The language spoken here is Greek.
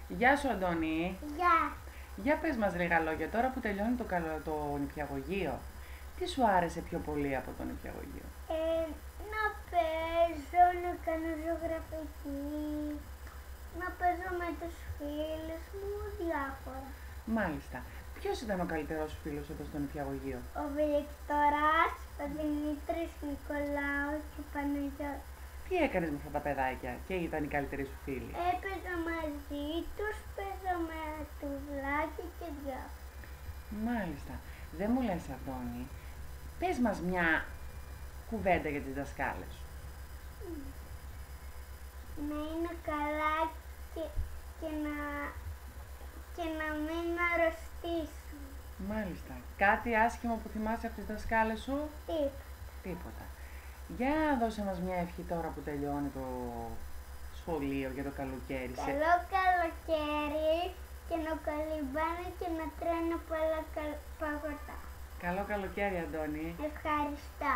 Γεια σου, Αντώνη. Γεια. Για πες μας λίγα λόγια τώρα που τελειώνει το νηπιαγωγείο. Τι σου άρεσε πιο πολύ από το νηπιαγωγείο? Να παίζω, να κάνω ζωγραφική, να παίζω με τους φίλους μου, διάφορα. Μάλιστα. Ποιος ήταν ο καλύτερος σου φίλος εδώ στο νηπιαγωγείο? Ο Βίκτορας, ο Δημήτρης, Νικολάου και ο Παναγιώτης. Τι έκανες με αυτά τα παιδάκια και ήταν οι καλύτεροι σου φίλοι? Έπαιζα μαζί τους, παίζαμε τουβλάκι και διάφορα. Μάλιστα. Δεν μου λες, Αντώνη, πες μας μια κουβέντα για τις δασκάλες σου. Να είναι καλά και, και να μην αρρωστήσουν. Μάλιστα. Κάτι άσχημο που θυμάσαι από τις δασκάλες σου? Τίποτα. Για δώσε μας μια ευχή τώρα που τελειώνει το σχολείο για το καλοκαίρι. Καλό καλοκαίρι και να κολυμπάνε και να τρώνε πολλά παγωτά. Καλό καλοκαίρι, Αντώνη. Ευχαριστώ.